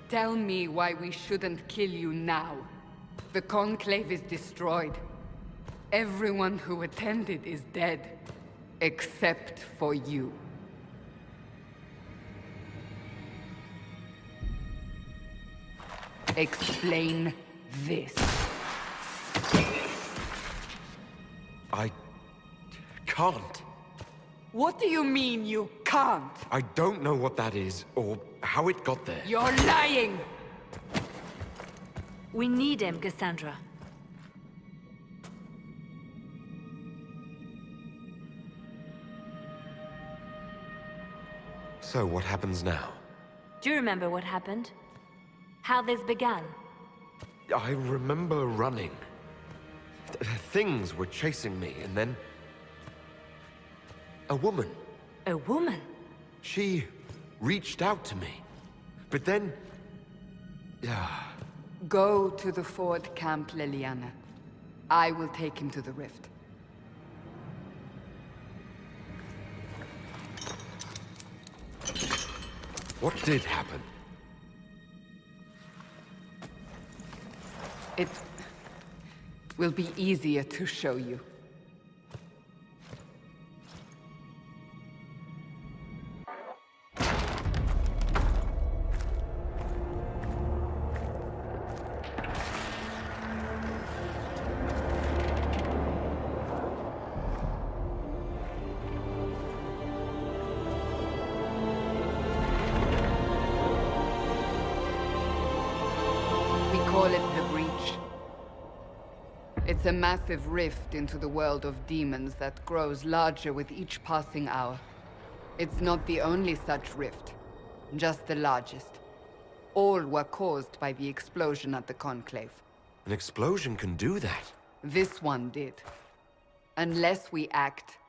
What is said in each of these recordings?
Tell me why we shouldn't kill you now. The Conclave is destroyed. Everyone who attended is dead. Except for you. Explain this. I can't. What do you mean you can't? I don't know what that is, or how it got there. You're lying! We need him, Cassandra. So what happens now? Do you remember what happened? How this began? I remember running. Things were chasing me, and then... a woman. A woman? She reached out to me. But then... Go to the Ford camp, Liliana. I will take him to the rift. What did happen? It will be easier to show you. It's a massive rift into the world of demons that grows larger with each passing hour. It's not the only such rift, just the largest. All were caused by the explosion at the Conclave. An explosion can do that? This one did. Unless we act,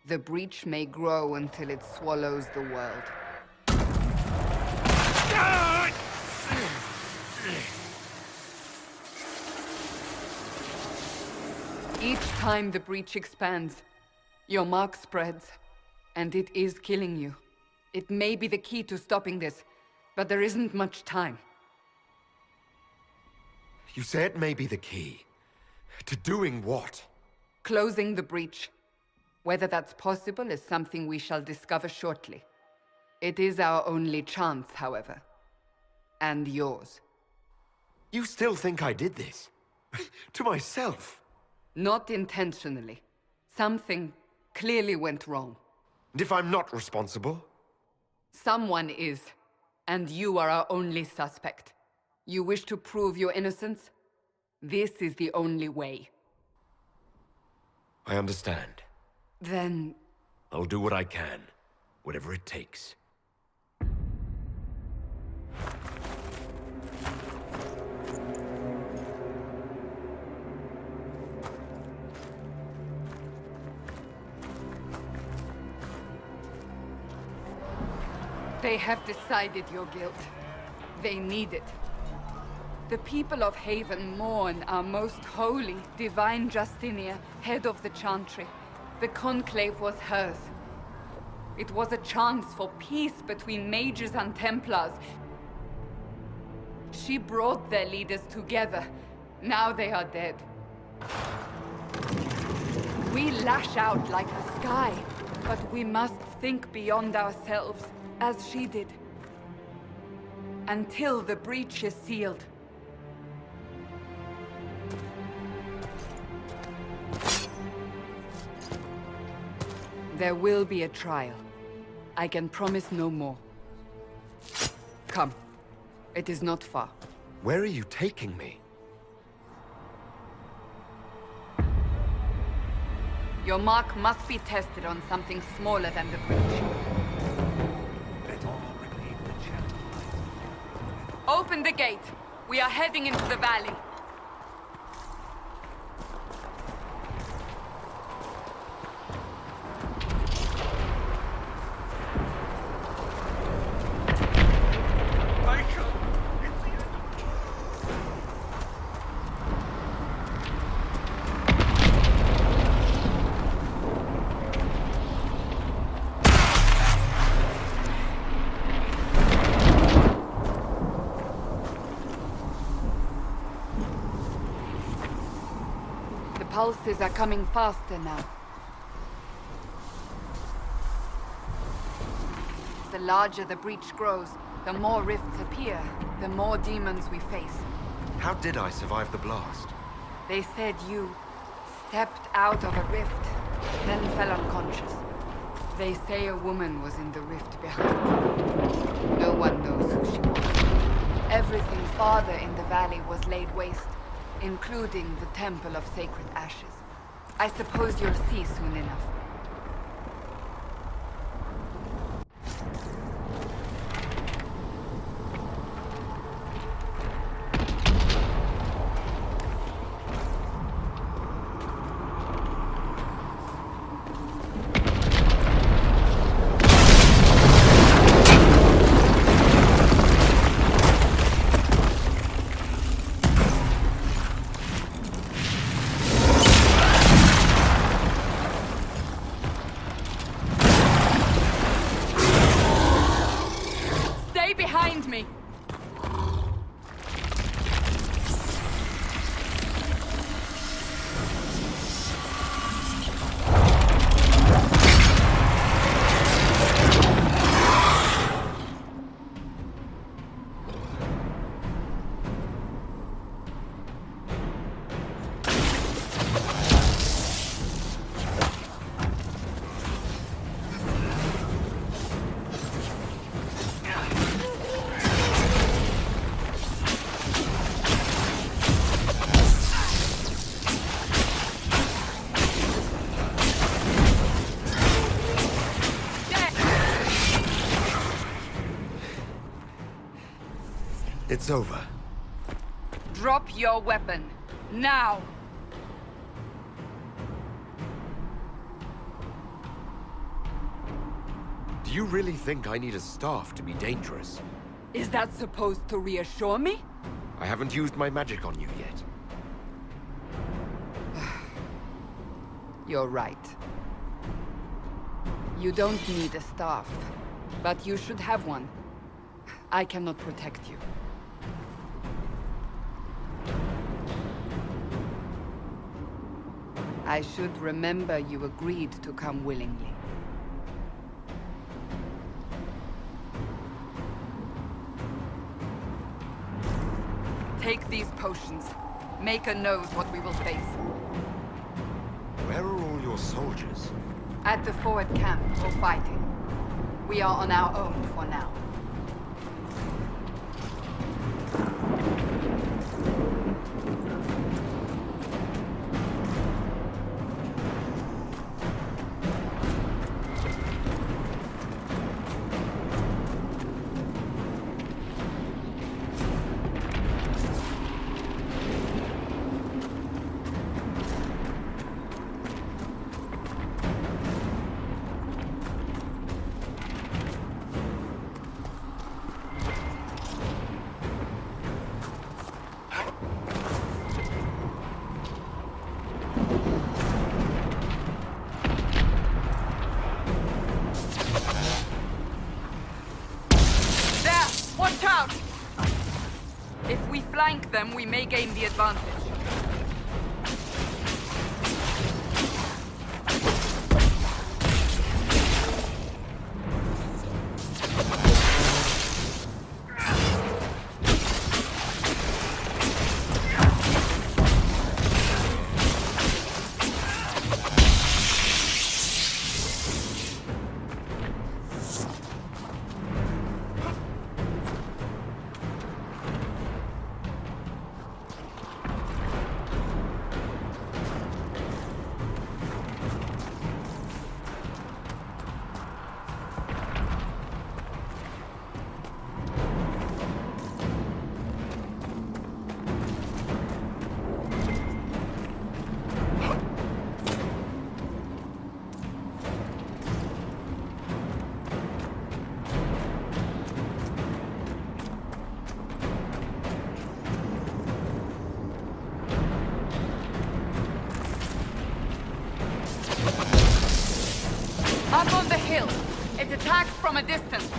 the breach may grow until it swallows the world. Each time the breach expands, your mark spreads, and it is killing you. It may be the key to stopping this, but there isn't much time. You say it may be the key. To doing what? Closing the breach. Whether that's possible is something we shall discover shortly. It is our only chance, however. And yours. You still think I did this? To myself? Not intentionally. Something clearly went wrong. And if I'm not responsible? Someone is, and you are our only suspect. You wish to prove your innocence? This is the only way. I understand. Then... I'll do what I can, whatever it takes. They have decided your guilt. They need it. The people of Haven mourn our most holy, divine Justinia, head of the Chantry. The Conclave was hers. It was a chance for peace between mages and Templars. She brought their leaders together. Now they are dead. We lash out like the sky, but we must think beyond ourselves. As she did. Until the breach is sealed. There will be a trial. I can promise no more. Come. It is not far. Where are you taking me? Your mark must be tested on something smaller than the breach. Open the gate. We are heading into the valley. pulses are coming faster now. The larger the breach grows, the more rifts appear, the more demons we face. How did I survive the blast? They said you stepped out of a rift, then fell unconscious. They say a woman was in the rift behind you. No one knows who she was. Everything farther in the valley was laid waste, including the Temple of Sacred Ashes. I suppose you'll see soon enough. Behind me! It's over. Drop your weapon. Now! Do you really think I need a staff to be dangerous? Is that supposed to reassure me? I haven't used my magic on you yet. You're right. You don't need a staff, but you should have one. I cannot protect you. I should remember you agreed to come willingly. Take these potions. Maker knows what we will face. Where are all your soldiers? At the forward camp, or fighting. We are on our own for now. If we flank them, we may gain the advantage. Up on the hill. It attacks from a distance.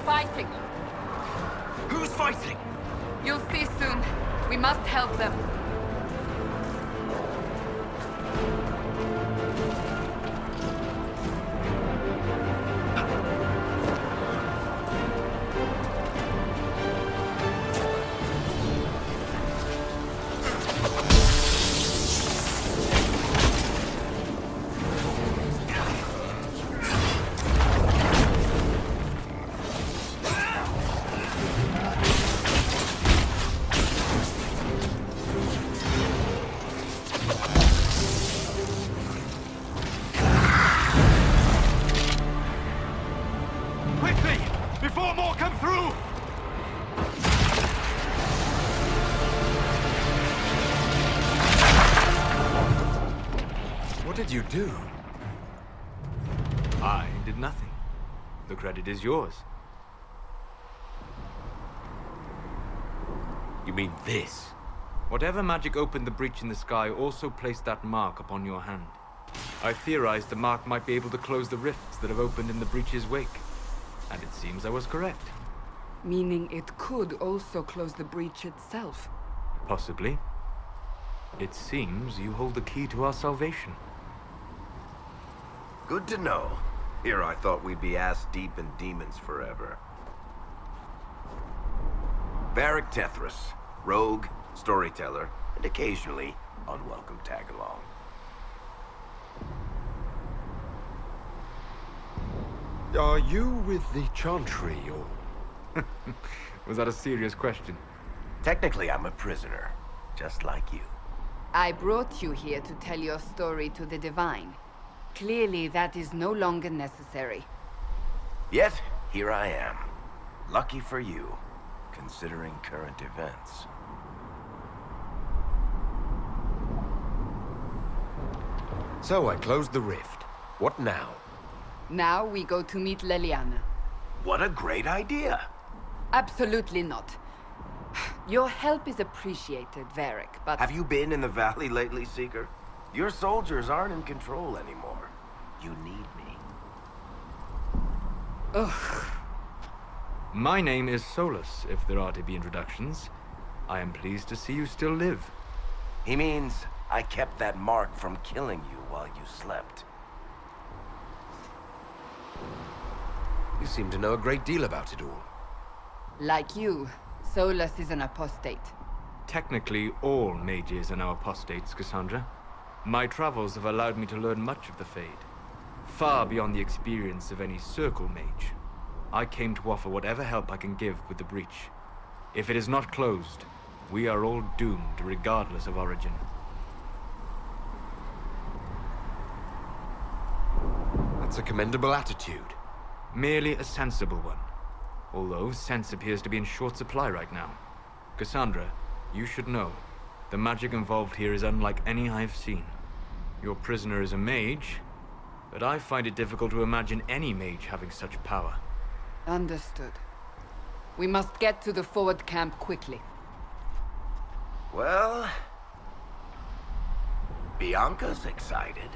fighting. Who's fighting? You'll see soon. We must help them. Quickly! Before more come through! What did you do? I did nothing. The credit is yours. You mean this? Whatever magic opened the breach in the sky also placed that mark upon your hand. I theorized the mark might be able to close the rifts that have opened in the breach's wake. And it seems I was correct. Meaning it could also close the breach itself. Possibly. It seems you hold the key to our salvation. Good to know. Here I thought we'd be ass-deep in demons forever. Varric Tethras, rogue, storyteller, and occasionally unwelcome tag-along. Are you with the Chantry, or...? Was that a serious question? Technically, I'm a prisoner, just like you. I brought you here to tell your story to the Divine. Clearly, that is no longer necessary. Yet, here I am. Lucky for you, considering current events. So I closed the rift. What now? Now we go to meet Leliana. What a great idea! Absolutely not. Your help is appreciated, Varric, but... Have you been in the valley lately, Seeker? Your soldiers aren't in control anymore. You need me. Ugh. My name is Solus, if there are to be introductions. I am pleased to see you still live. He means I kept that mark from killing you while you slept. You seem to know a great deal about it all. Like you, Solus is an apostate. Technically, all mages are now apostates, Cassandra. My travels have allowed me to learn much of the Fade. Far beyond the experience of any circle mage. I came to offer whatever help I can give with the breach. If it is not closed, we are all doomed regardless of origin. That's a commendable attitude. Merely a sensible one. Although sense appears to be in short supply right now. Cassandra, you should know. The magic involved here is unlike any I've seen. Your prisoner is a mage, but I find it difficult to imagine any mage having such power. Understood. We must get to the forward camp quickly. Well... Bianca's excited.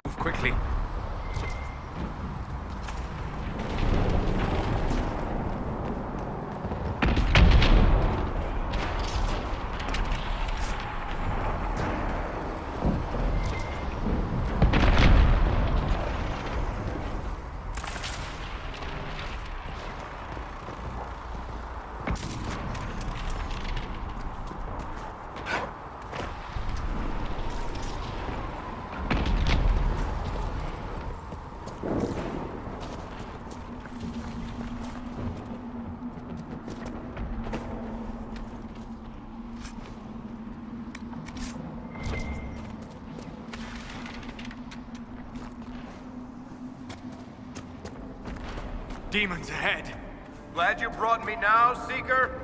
Move quickly. Demons ahead! Glad you brought me now, Seeker?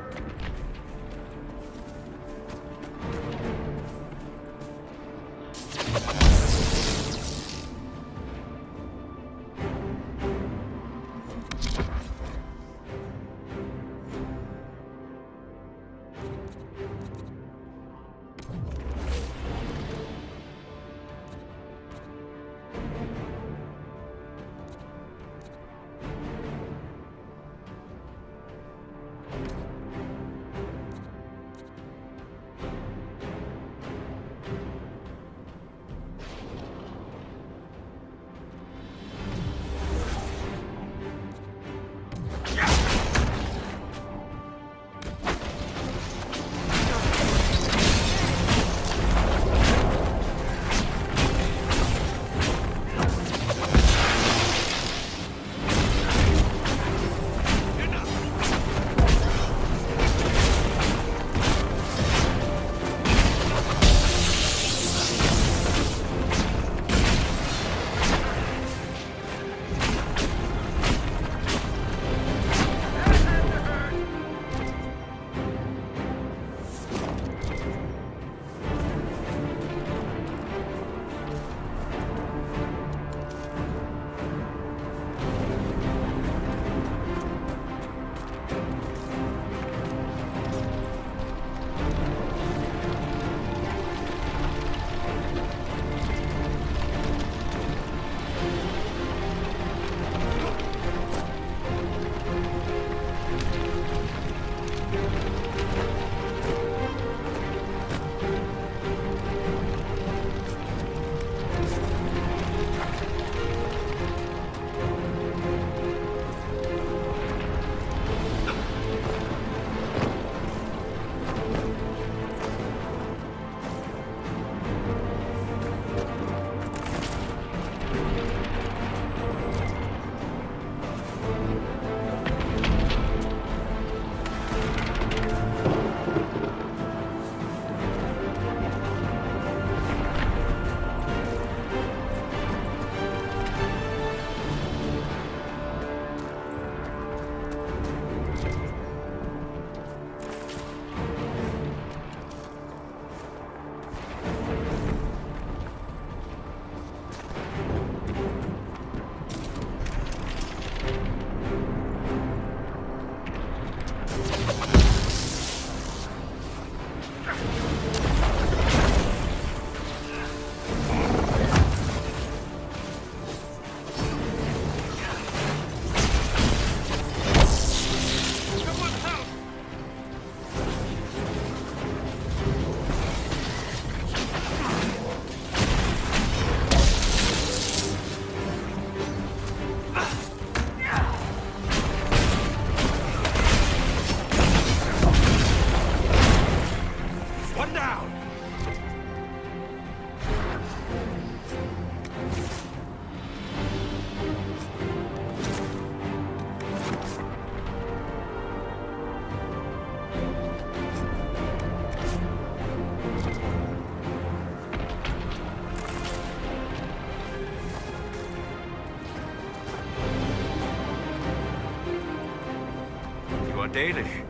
are Dalish,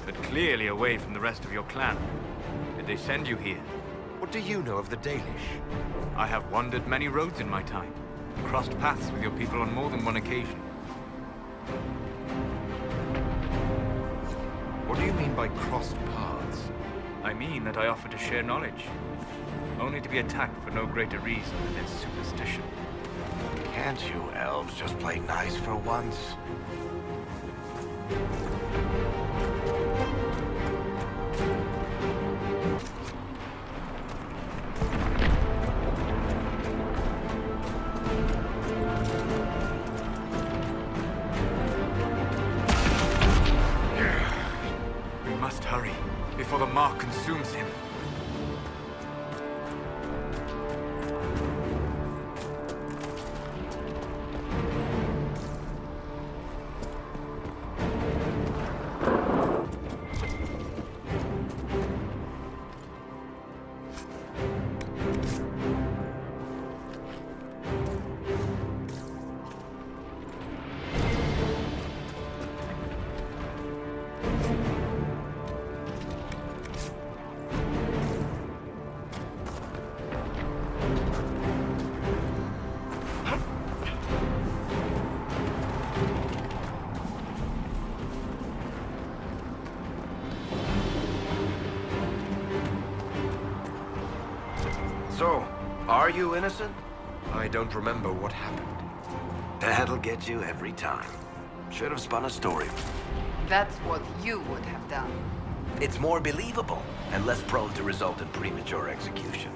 but clearly away from the rest of your clan. Did they send you here? What do you know of the Dalish? I have wandered many roads in my time, crossed paths with your people on more than one occasion. What do you mean by crossed paths? I mean that I offer to share knowledge, only to be attacked for no greater reason than their superstition. Can't you elves just play nice for once? We must hurry, before the mark consumes him. So, are you innocent? I don't remember what happened. That'll get you every time. Should have spun a story. That's what you would have done. It's more believable and less prone to result in premature execution.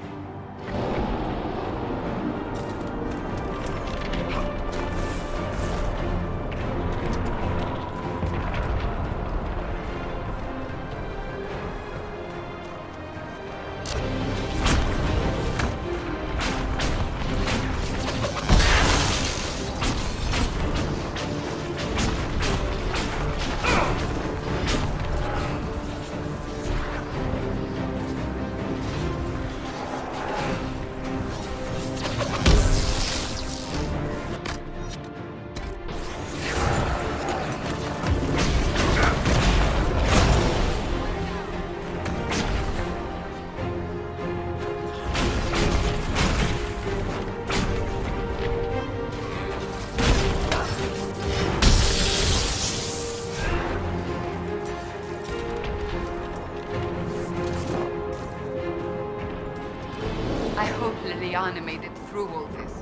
I hope Liliana made it through all this.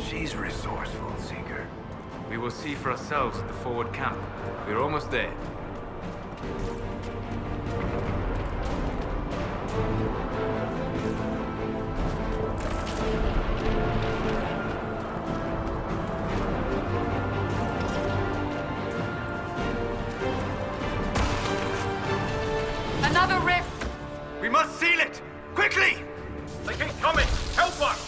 She's resourceful, Seeker. We will see for ourselves at the forward camp. We're almost there. Another rift! We must seal it! Quickly! They keep coming! Help us!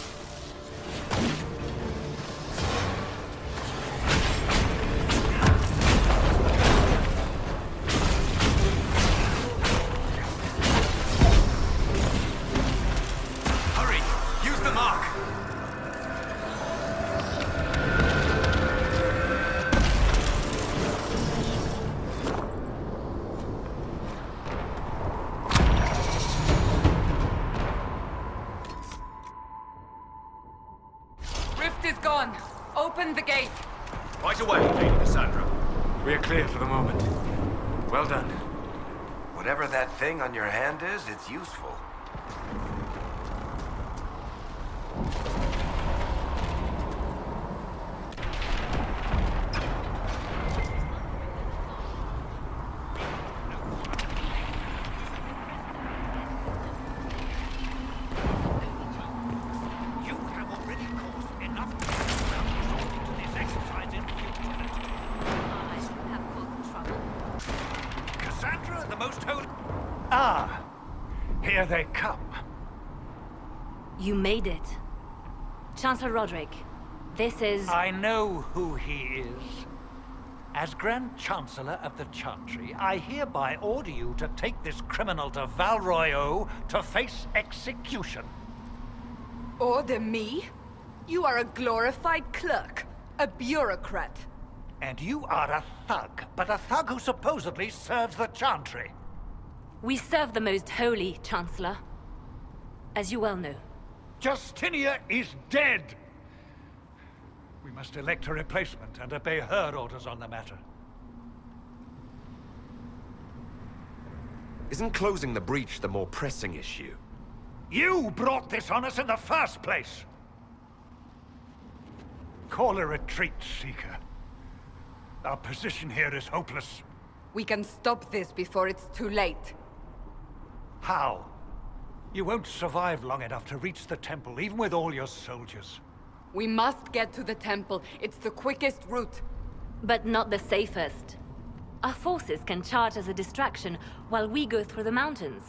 Hurry! Use the mark! Rift is gone. Open the gate. Right away, Lady Cassandra. We are clear for the moment. Well done. Whatever that thing on your hand is, it's useful. You have already caused enough trouble resorting to this exercise in futility. I have caused trouble. Cassandra, the most holy... Ah! Here they come. You made it. Chancellor Roderick, this is... I know who he is. As Grand Chancellor of the Chantry, I hereby order you to take this criminal to Val Royeaux to face execution. Order me? You are a glorified clerk. A bureaucrat. And you are a thug, but a thug who supposedly serves the Chantry. We serve the most holy, Chancellor. As you well know. Justinia is dead! We must elect a replacement and obey her orders on the matter. Isn't closing the breach the more pressing issue? You brought this on us in the first place! Call a retreat, Seeker. Our position here is hopeless. We can stop this before it's too late. How? You won't survive long enough to reach the temple, even with all your soldiers. We must get to the temple. It's the quickest route. But not the safest. Our forces can charge as a distraction while we go through the mountains.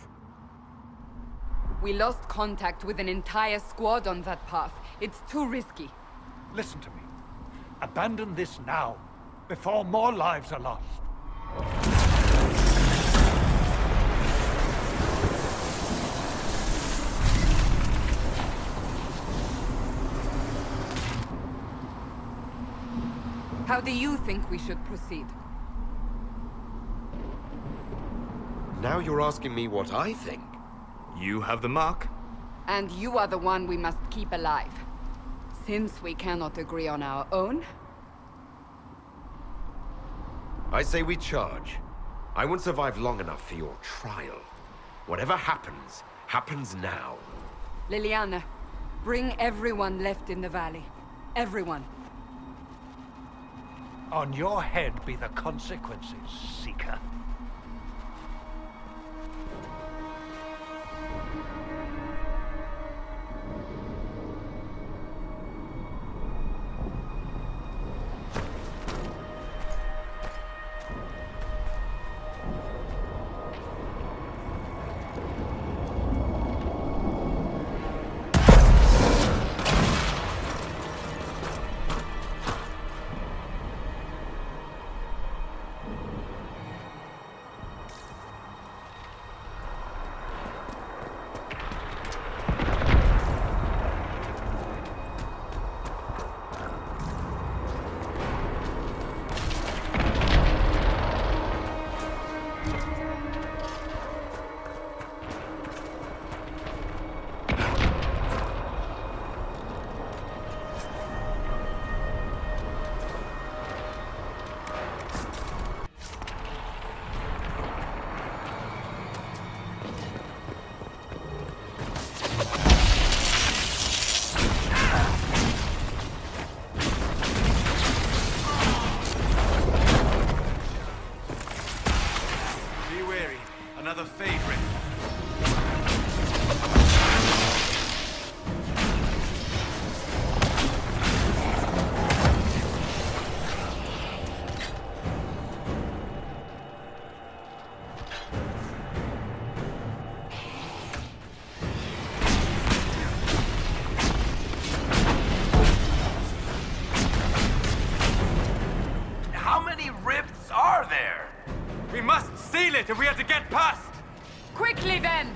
We lost contact with an entire squad on that path. It's too risky. Listen to me. Abandon this now, before more lives are lost. How do you think we should proceed? Now you're asking me what I think. You have the mark. And you are the one we must keep alive. Since we cannot agree on our own... I say we charge. I won't survive long enough for your trial. Whatever happens, happens now. Liliana, bring everyone left in the valley. Everyone. On your head be the consequences, Seeker. Another favorite. How many rifts are there? We must seal it if we are to get past! Quickly then!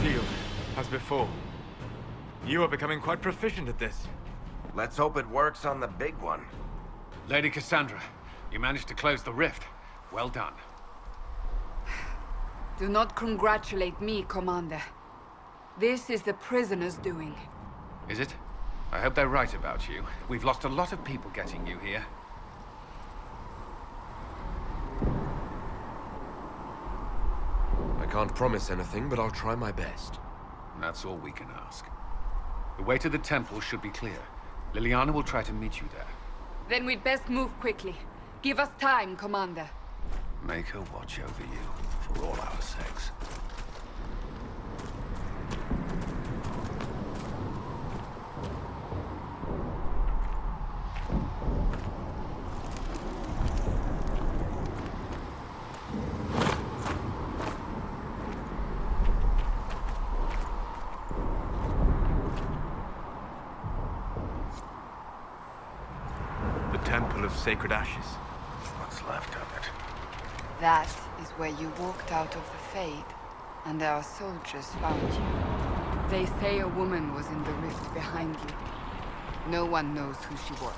Sealed, as before. You are becoming quite proficient at this. Let's hope it works on the big one. Lady Cassandra, you managed to close the rift. Well done. Do not congratulate me, Commander. This is the prisoners' doing. Is it? I hope they're right about you. We've lost a lot of people getting you here. I can't promise anything, but I'll try my best. That's all we can ask. The way to the temple should be clear. Liliana will try to meet you there. Then we'd best move quickly. Give us time, Commander. Make her watch over you, for all our sakes. Temple of Sacred Ashes. What's left of it? That is where you walked out of the Fade, and our soldiers found you. They say a woman was in the rift behind you. No one knows who she was.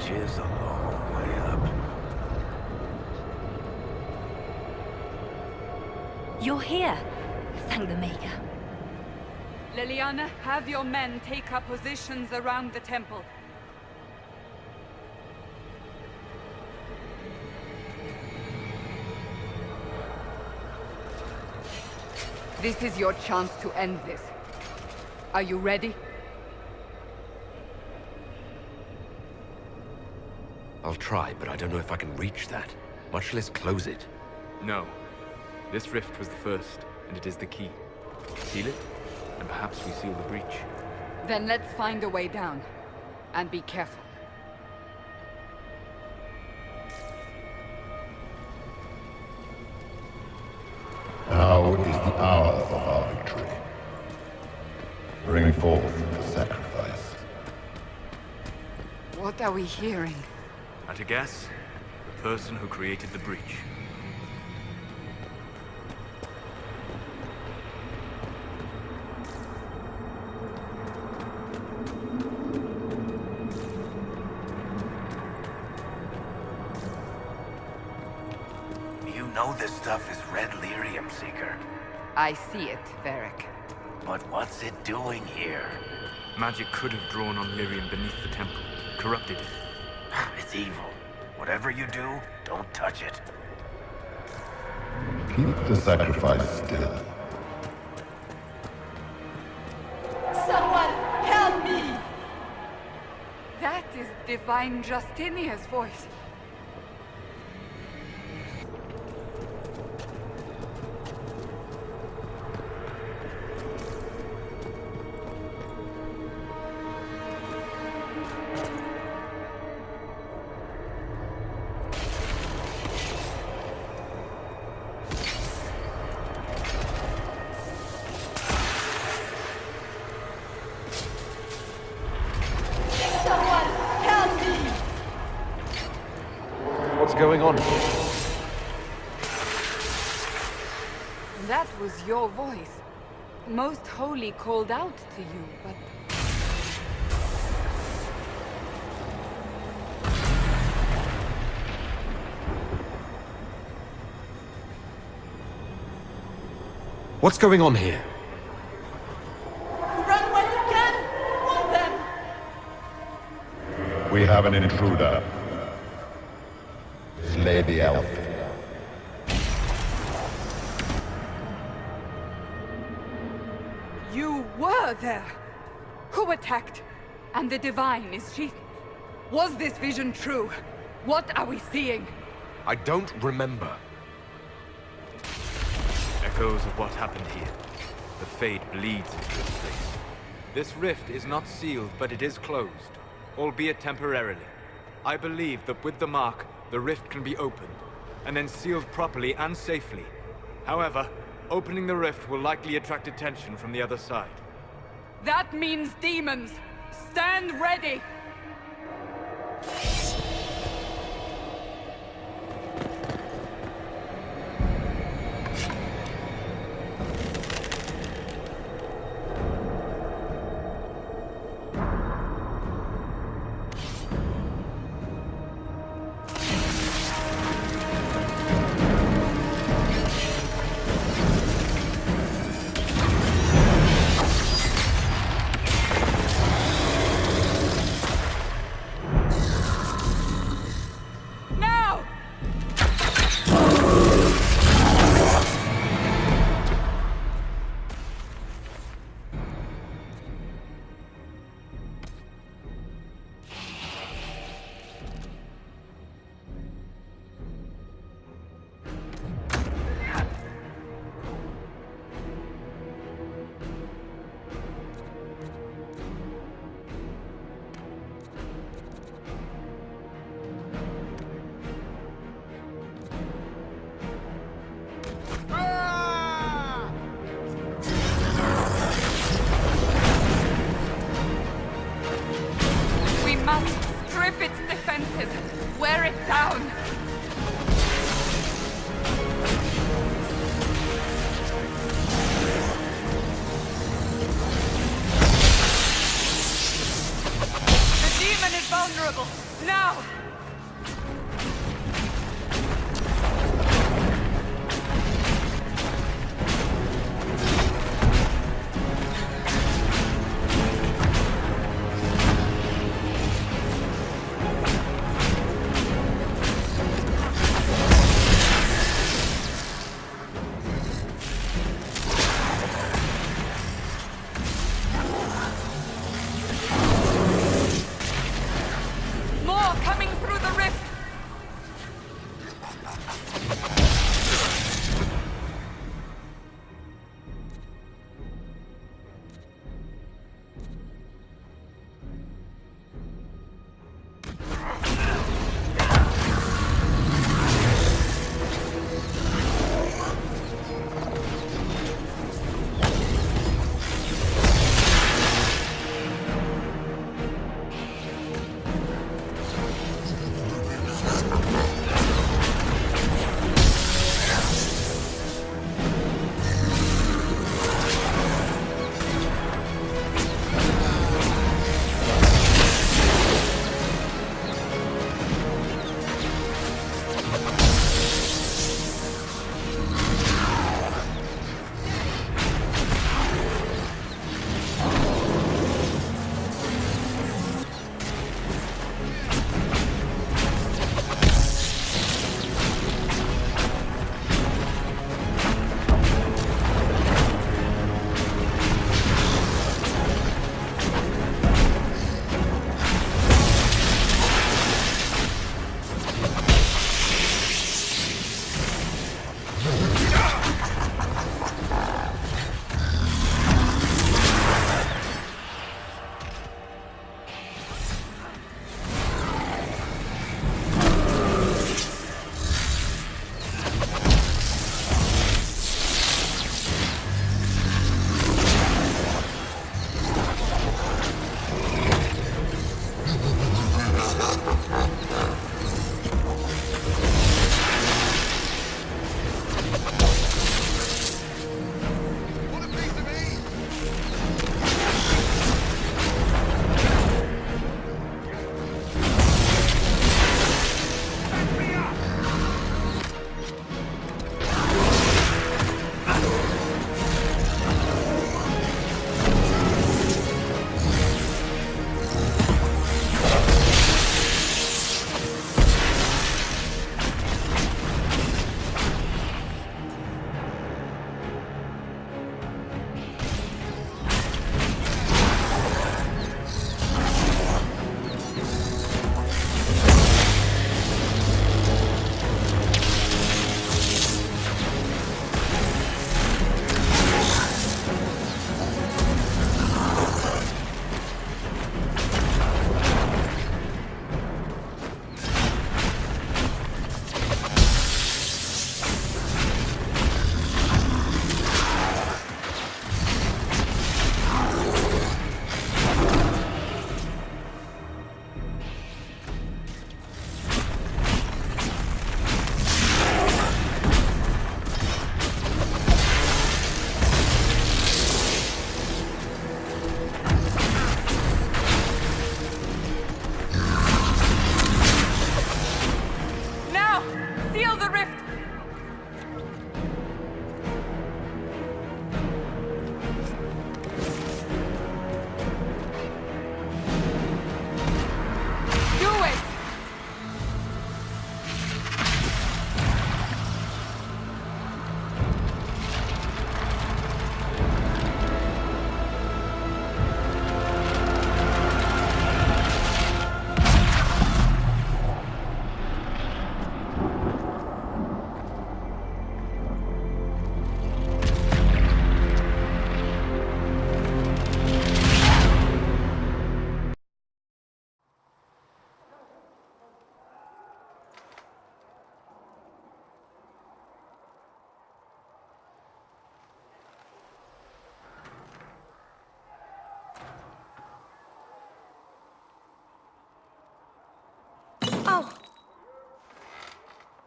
Is a long way up. You're here. Thank the Maker. Liliana, have your men take up positions around the temple. This is your chance to end this. Are you ready? I'll try, but I don't know if I can reach that, much less close it. No. This rift was the first, and it is the key. Seal it, and perhaps we seal the breach. Then let's find a way down. And be careful. Now is the hour of our victory. Bring forth the sacrifice. What are we hearing? At a guess, the person who created the breach. You know this stuff is red lyrium, Seeker. I see it, Varric. But what's it doing here? Magic could have drawn on lyrium beneath the temple, corrupted it. It's evil. Whatever you do, don't touch it. Keep the sacrifice still. Someone help me! That is Divine Justinia's voice. What's going on here? That was your voice. Most Holy called out to you, but... What's going on here? Run while you can! Warn them! We have an intruder. Slay the elf. You were there! Who attacked? And the Divine, is she... Was this vision true? What are we seeing? I don't remember. Echoes of what happened here. The Fade bleeds into this place. This rift is not sealed, but it is closed, albeit temporarily. I believe that with the mark, the rift can be opened, and then sealed properly and safely. However, opening the rift will likely attract attention from the other side. That means demons! Stand ready! struggle. Now! Coming through the rift!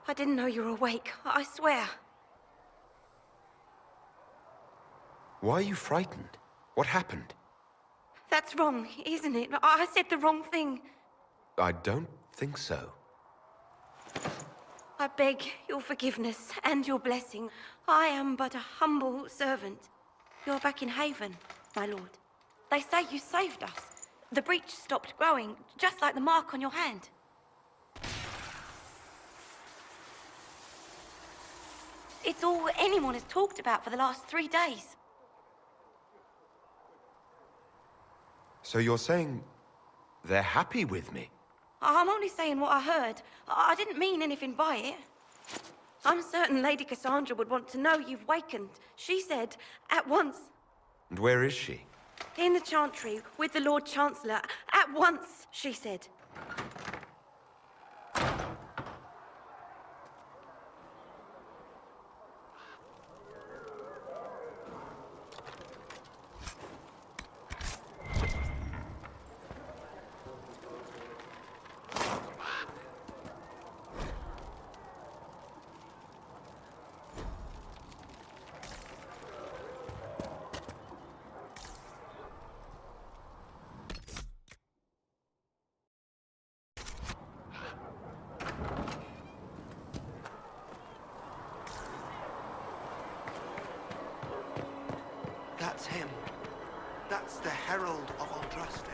I didn't know you were awake, I swear. Why are you frightened? What happened? That's wrong, isn't it? I said the wrong thing. I don't think so. I beg your forgiveness and your blessing. I am but a humble servant. You're back in Haven, my lord. They say you saved us. The breach stopped growing, just like the mark on your hand. It's all anyone has talked about for the last 3 days. So you're saying they're happy with me? I'm only saying what I heard. I didn't mean anything by it. I'm certain Lady Cassandra would want to know you've wakened. She said, at once. And where is she? In the Chantry, with the Lord Chancellor. At once, she said. That's him. That's the Herald of Andraste.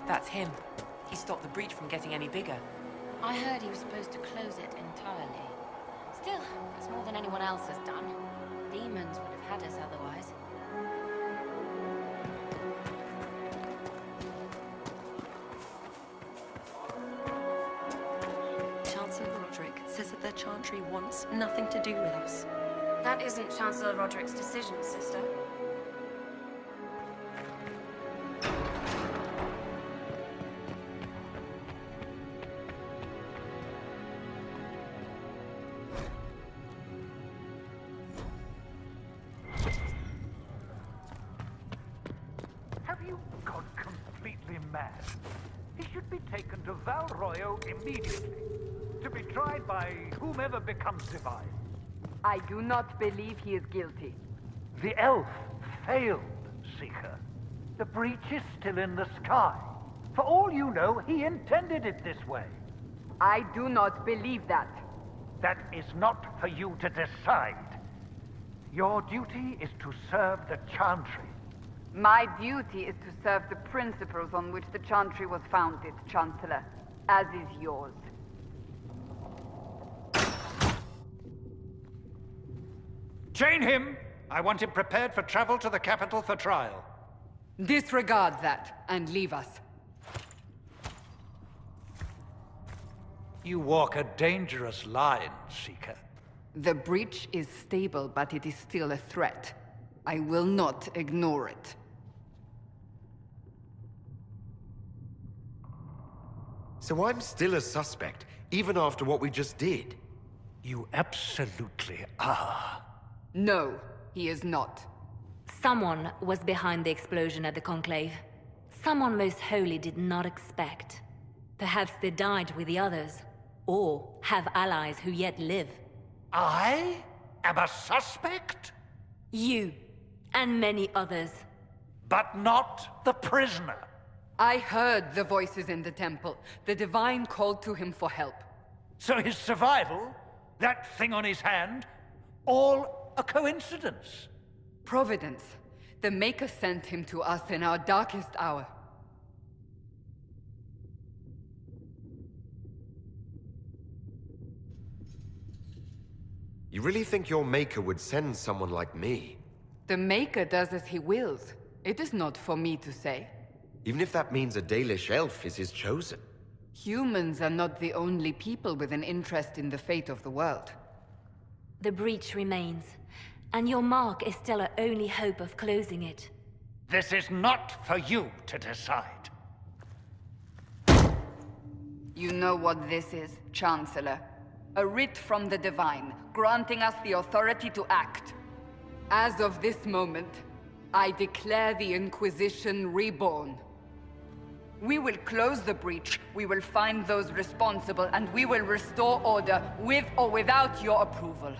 That's him. He stopped the breach from getting any bigger. I heard he was supposed to close it entirely. Still, that's more than anyone else has done. Demons would have had us otherwise. Says that their Chantry wants nothing to do with us. That isn't Chancellor Roderick's decision, sister. Have you gone completely mad? He should be taken to Val Royo immediately, to be tried by whomever becomes divine. I do not believe he is guilty. The elf failed, Seeker. The breach is still in the sky. For all you know, he intended it this way. I do not believe that. That is not for you to decide. Your duty is to serve the Chantry. My duty is to serve the principles on which the Chantry was founded, Chancellor, as is yours. Chain him! I want him prepared for travel to the capital for trial. Disregard that, and leave us. You walk a dangerous line, Seeker. The breach is stable, but it is still a threat. I will not ignore it. So I'm still a suspect, even after what we just did? You absolutely are. No, he is not. Someone was behind the explosion at the Conclave. Someone most holy did not expect. Perhaps they died with the others, or have allies who yet live. I am a suspect? You, and many others. But not the prisoner. I heard the voices in the temple. The Divine called to him for help. So his survival, that thing on his hand, all a coincidence? Providence. The Maker sent him to us in our darkest hour. You really think your Maker would send someone like me? The Maker does as he wills. It is not for me to say. Even if that means a Dalish elf is his chosen. Humans are not the only people with an interest in the fate of the world. The breach remains, and your mark is still our only hope of closing it. This is not for you to decide. You know what this is, Chancellor. A writ from the Divine, granting us the authority to act. As of this moment, I declare the Inquisition reborn. We will close the breach, we will find those responsible, and we will restore order with or without your approval.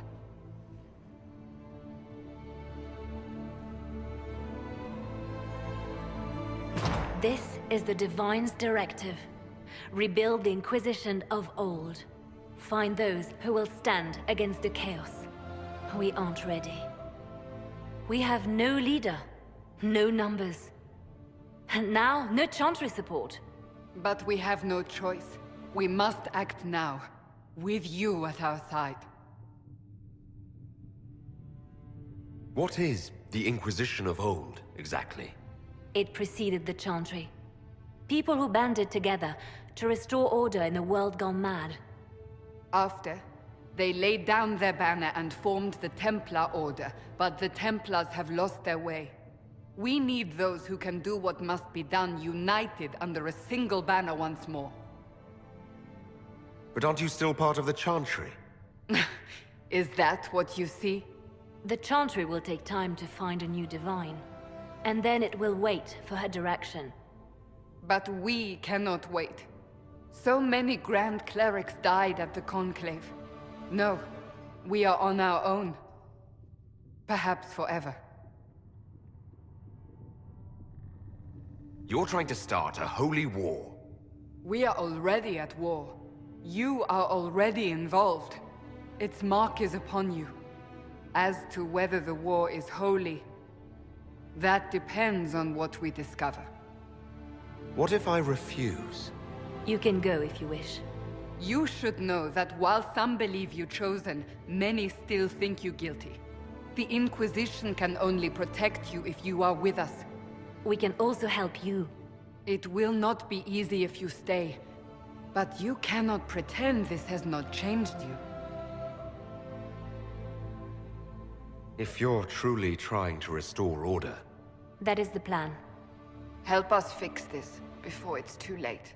This is the Divine's directive. Rebuild the Inquisition of old. Find those who will stand against the chaos. We aren't ready. We have no leader, no numbers. And now, no Chantry support. But we have no choice. We must act now, with you at our side. What is the Inquisition of old, exactly? It preceded the Chantry. People who banded together to restore order in a world gone mad. After, they laid down their banner and formed the Templar Order, but the Templars have lost their way. We need those who can do what must be done, united under a single banner once more. But aren't you still part of the Chantry? Is that what you see? The Chantry will take time to find a new Divine. And then it will wait for her direction. But we cannot wait. So many Grand Clerics died at the Conclave. No, we are on our own. Perhaps forever. You're trying to start a holy war. We are already at war. You are already involved. Its mark is upon you. As to whether the war is holy, that depends on what we discover. What if I refuse? You can go if you wish. You should know that while some believe you chosen, many still think you guilty. The Inquisition can only protect you if you are with us. We can also help you. It will not be easy if you stay, but you cannot pretend this has not changed you. If you're truly trying to restore order... That is the plan. Help us fix this before it's too late.